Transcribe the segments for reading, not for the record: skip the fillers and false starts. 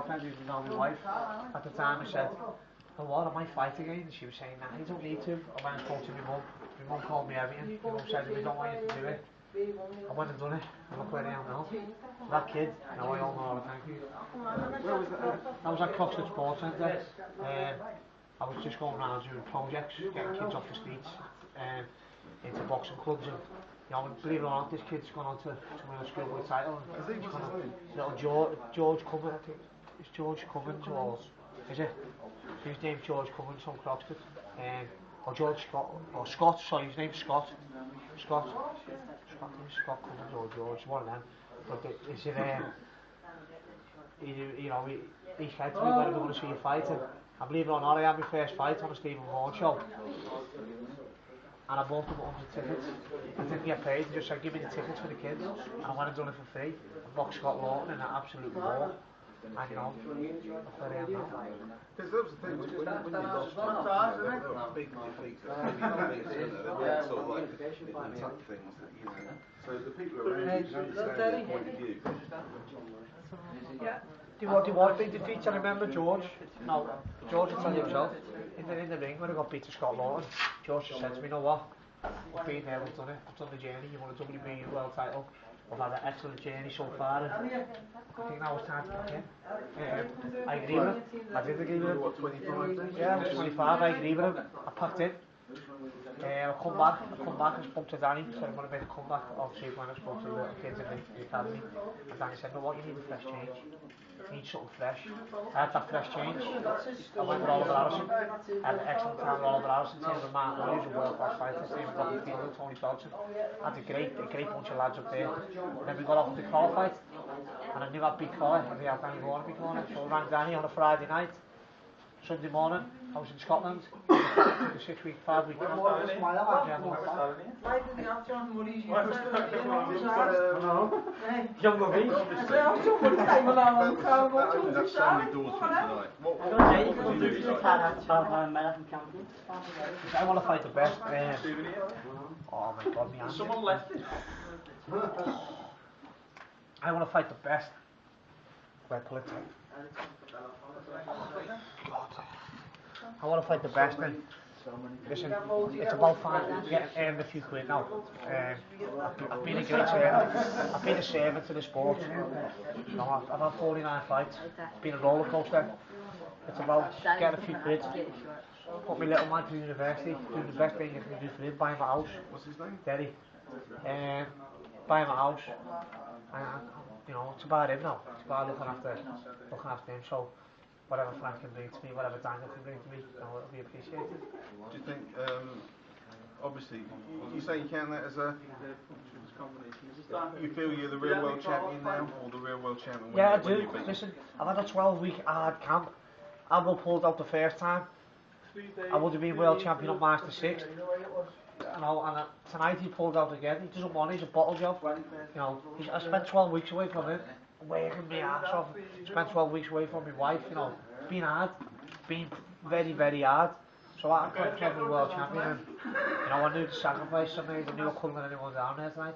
friend who was now my wife at the time, I said, "Oh, what, I might fight again?" And she was saying, "Nah, you don't need to." I went and spoke to my mum. My mum called me everything. My mum said, "We don't want you to do it." I went and done it, and look where I am now. So that kid, now I owe him all the thank you. Where was that? That was at Croxford Sports Centre. I was just going around doing projects, getting kids off the streets, into boxing clubs, and you know, believe it or not, this kid's gone on to win a schoolboy title. Little George Cummins, I think. It's George Cummins, or is it? His name's George Cummins from Croxford. Or George Scott, or Scott, sorry, his name's Scott. Scott Cummins or George, one of them. But it's in, you know, he said to me, "When are we going to see you fight?" And believe it or not, I had my first fight on a Stephen Vaughan show. And I bought them 100 tickets. I didn't get paid, they just said, "Give me the tickets for the kids." And I went and done it for free. I boxed Scott Lawton in an absolute war. And you know, that's where I am now. Because that was the thing, when you lost there were big defeats, they weren't sort of like the tuck things that, you know. So the people around you understand their point of view. Yeah. Do you want big defeats? I remember George. No, George will tell you himself. In the ring when I got beat to Scott Lawton, George just said to me, "You know what? We've been there, we've done it. We've done the journey. You want a WBA world title. We've had an excellent journey so far, and I think now it's time to pick in." I agree with him. I did agree with him. What, 25 then? Yeah, I was 25. I agree with him. I packed in. I come back and spoke to Danny, so I'm going to make a comeback. Obviously, when I spoke to the little kids in the academy, and Danny said, "No, what, you need a fresh change. You need something fresh." I had that fresh change. I went with Oliver Harrison. I had an excellent time with Oliver Harrison, team with Mark Williams, a world-class fighter, team with Robbie Fielder, Tony Felton. I had a great bunch of lads up there. And then we got off to the Collar fight, and I knew I'd beat Collar, and we had Danny Vaughan in my corner. So I rang Danny on a Friday night. Sunday morning, I was in Scotland. The 6-week, 5-week camp. Why did they have John Murray's Young Murray. That's so many doors for tonight. I want to fight the best. Oh my God, my hand. Someone left it. I want to fight the best. Where pull it tight. I want to fight the best, and listen, it's about earning a few quid now. I've been a great servant. I've been a servant to the sport. You know, I've had 49 fights. It's been a roller coaster. It's about getting a few quid. Put my little man through university, doing the best thing you can do for him, buying my house. What's his name? Derry. Buying my house. And you know, it's about him now. It's about looking after him. So whatever Frank can bring to me, whatever Daniel can bring to me, you know, it'll be appreciated. Do you think, obviously, you say you count that as a, you feel you're the real world champion now, or the real world champion? Yeah, I do. Listen, I've had a 12-week hard camp. Albo pulled out the first time. I would have been world champion on March the 6th. You know, and tonight he pulled out again. He doesn't want it, he's a bottle job. You know, I spent 12 weeks away from him, working my ass off. Spent 12 weeks away from my wife, you know. It's been hard. It's been very, very hard. So I couldn't be world champion, and you know, I knew the sacrifice I made. I knew I couldn't let anyone down there tonight.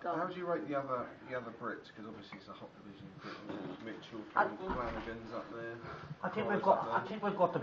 How do you rate the other Brits? Because obviously it's a hot division. Mitchell, Flanagan's up there. I think we've got the